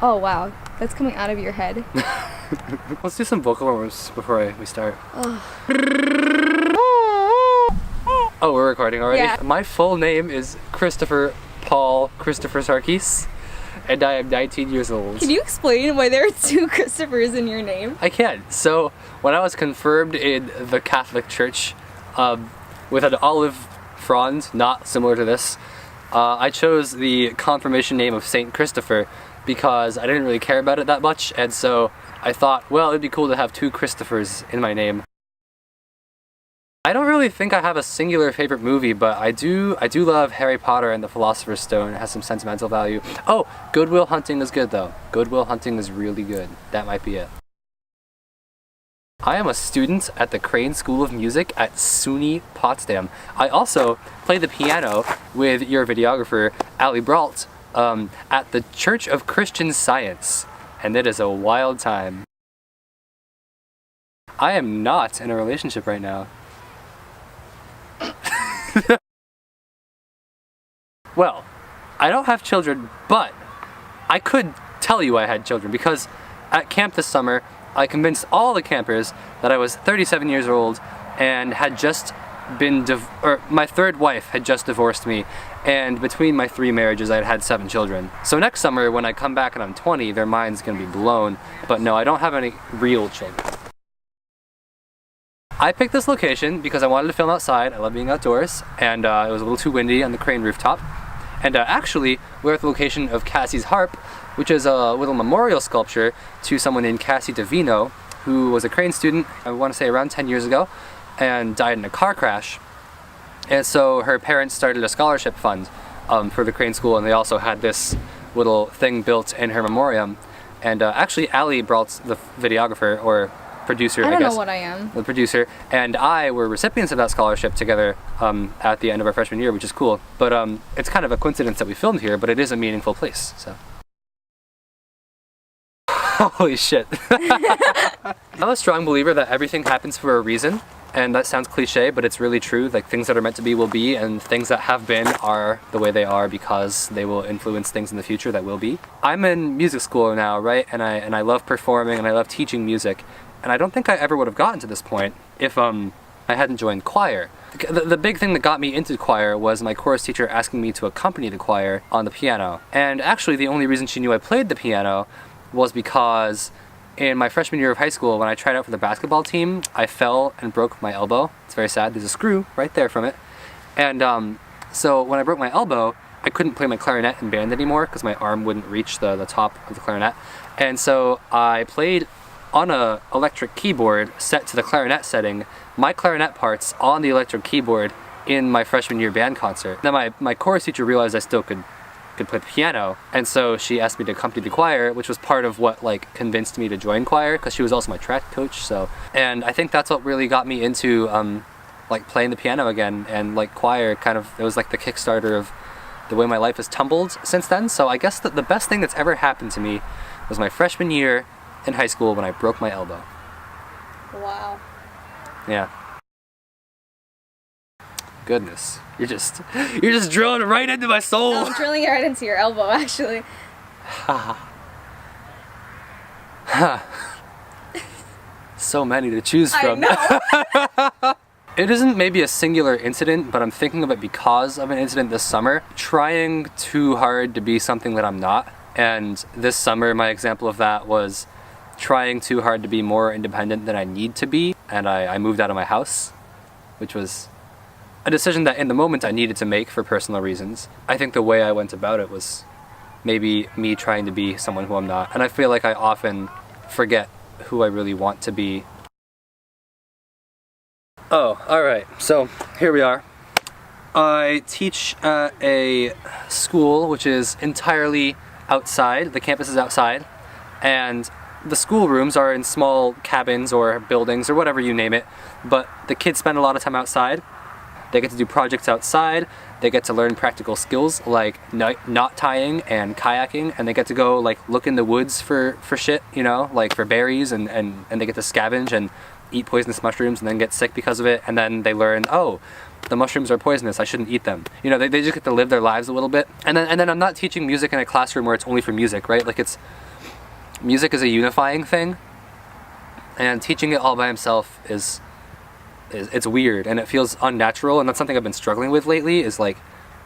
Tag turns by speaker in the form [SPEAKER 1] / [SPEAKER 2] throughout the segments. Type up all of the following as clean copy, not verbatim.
[SPEAKER 1] Oh wow, that's coming out of your head.
[SPEAKER 2] Let's do some vocal warm-ups before we start. Oh, we're recording already?
[SPEAKER 1] Yeah.
[SPEAKER 2] My full name is Christopher Paul Christopher Sarkis, and I am 19 years old.
[SPEAKER 1] Can you explain why there are two Christophers in your name?
[SPEAKER 2] I can. So, when I was confirmed in the Catholic Church with an olive frond, not similar to this, I chose the confirmation name of Saint Christopher because I didn't really care about it that much, and so I thought, well, it'd be cool to have two Christophers in my name. I don't really think I have a singular favorite movie, but I do love Harry Potter and the Philosopher's Stone. It has some sentimental value. Oh, Good Will Hunting is good though. Good Will Hunting is really good. That might be it. I am a student at the Crane School of Music at SUNY Potsdam. I also play the piano with your videographer, Allie Brault, at the Church of Christian Science, and it is a wild time. I am not in a relationship right now. Well, I don't have children, but I could tell you I had children because at camp this summer, I convinced all the campers that I was 37 years old and had just been my third wife had just divorced me, and between my 3 marriages I had had 7 children. So next summer when I come back and I'm 20, their mind's gonna be blown. But no, I don't have any real children. I picked this location because I wanted to film outside. I love being outdoors, and it was a little too windy on the Crane rooftop. And actually, we're at the location of Cassie's harp, which is a little memorial sculpture to someone named Cassie Davino, who was a Crane student, I want to say around 10 years ago, and died in a car crash. And so her parents started a scholarship fund for the Crane School, and they also had this little thing built in her memoriam. And actually, Allie Brault's the videographer, or producer, I guess.
[SPEAKER 1] I don't know what I am.
[SPEAKER 2] The producer, and I were recipients of that scholarship together at the end of our freshman year, which is cool. But it's kind of a coincidence that we filmed here, but it is a meaningful place, so. Holy shit. I'm a strong believer that everything happens for a reason, and that sounds cliche, but it's really true. Like, things that are meant to be will be, and things that have been are the way they are because they will influence things in the future that will be. I'm in music school now, right? And I love performing, and I love teaching music. And I don't think I ever would have gotten to this point if I hadn't joined choir. The big thing that got me into choir was my chorus teacher asking me to accompany the choir on the piano. And actually the only reason she knew I played the piano was because in my freshman year of high school, when I tried out for the basketball team, I fell and broke my elbow. It's very sad. There's a screw right there from it. And so when I broke my elbow, I couldn't play my clarinet in band anymore because my arm wouldn't reach the top of the clarinet. And so I played on a electric keyboard set to the clarinet setting, my clarinet parts on the electric keyboard in my freshman year band concert. Then my chorus teacher realized I still could play the piano, and so she asked me to accompany the choir, which was part of what like convinced me to join choir, because she was also my track coach. So, and I think that's what really got me into like playing the piano again, and like choir kind of, it was like the Kickstarter of the way my life has tumbled since then. So I guess that the best thing that's ever happened to me was my freshman year in high school when I broke my elbow.
[SPEAKER 1] Wow.
[SPEAKER 2] Yeah. Goodness, you're just drilling right into my soul.
[SPEAKER 1] No, I'm drilling it right into your elbow, actually.
[SPEAKER 2] So many to choose from.
[SPEAKER 1] I know.
[SPEAKER 2] It isn't maybe a singular incident, but I'm thinking of it because of an incident this summer. Trying too hard to be something that I'm not. And this summer, my example of that was trying too hard to be more independent than I need to be, and I moved out of my house, which was a decision that in the moment I needed to make for personal reasons. I think the way I went about it was maybe me trying to be someone who I'm not, and I feel like I often forget who I really want to be. Oh, alright, so here we are. I teach at a school which is entirely outside. The campus is outside, and the schoolrooms are in small cabins or buildings or whatever you name it, but the kids spend a lot of time outside. They get to do projects outside, they get to learn practical skills like knot tying and kayaking, and they get to go like look in the woods for shit, you know, like for berries, and they get to scavenge and eat poisonous mushrooms and then get sick because of it, and then they learn, oh, the mushrooms are poisonous, I shouldn't eat them. You know, they just get to live their lives a little bit. And then I'm not teaching music in a classroom where it's only for music, right? Like it's music is a unifying thing, and teaching it all by himself is it's weird and it feels unnatural, and that's something I've been struggling with lately. Is like,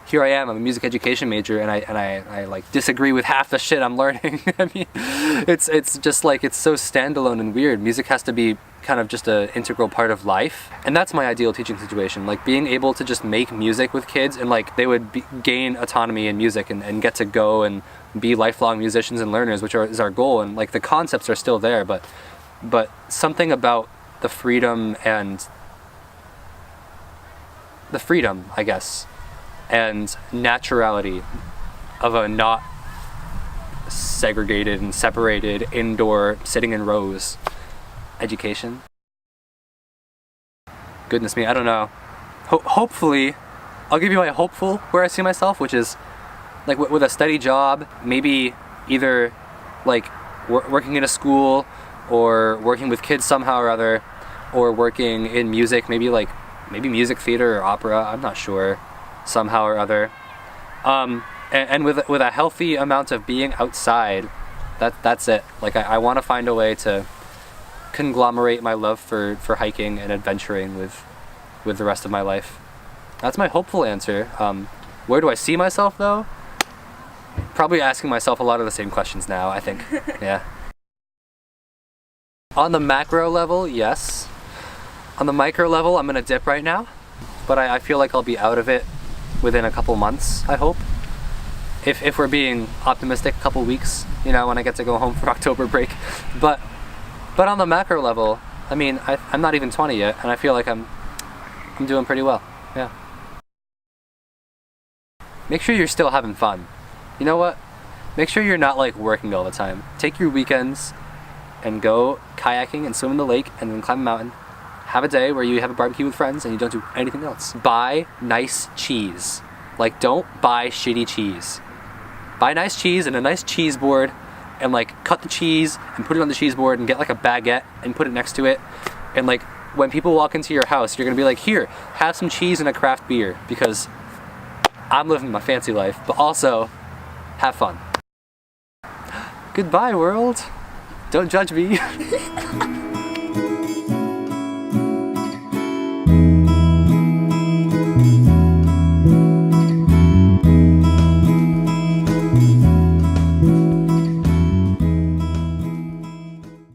[SPEAKER 2] here I am, I'm a music education major, and I like disagree with half the shit I'm learning. I mean, it's just like, it's so standalone and weird. Music has to be kind of just an integral part of life, and that's my ideal teaching situation. Like being able to just make music with kids, and like they would gain autonomy in music and get to go and be lifelong musicians and learners, which is our goal. And like the concepts are still there, but something about the freedom, I guess, and naturality of a not segregated and separated indoor sitting in rows education. Goodness me, I don't know. Hopefully, I'll give you my hopeful where I see myself, which is like with a steady job, maybe either like working in a school, or working with kids somehow or other, or working in music, maybe music theater or opera, I'm not sure, somehow or other. And with a healthy amount of being outside, that's it. Like I want to find a way to conglomerate my love for hiking and adventuring with the rest of my life. That's my hopeful answer. Where do I see myself though? Probably asking myself a lot of the same questions now, I think. Yeah. On the macro level, yes. On the micro level, I'm gonna dip right now, but I feel like I'll be out of it within a couple months, I hope. If we're being optimistic, a couple weeks, when I get to go home for October break. But on the macro level, I mean, I'm not even 20 yet, and I feel like I'm doing pretty well. Yeah. Make sure you're still having fun. You know what? Make sure you're not like working all the time. Take your weekends and go kayaking and swim in the lake and then climb a mountain. Have a day where you have a barbecue with friends and you don't do anything else. Buy nice cheese. Like, don't buy shitty cheese. Buy nice cheese and a nice cheese board, and like cut the cheese and put it on the cheese board, and get like a baguette and put it next to it. And like when people walk into your house, you're gonna be like, here, have some cheese and a craft beer, because I'm living my fancy life, but also have fun. Goodbye, world. Don't judge me.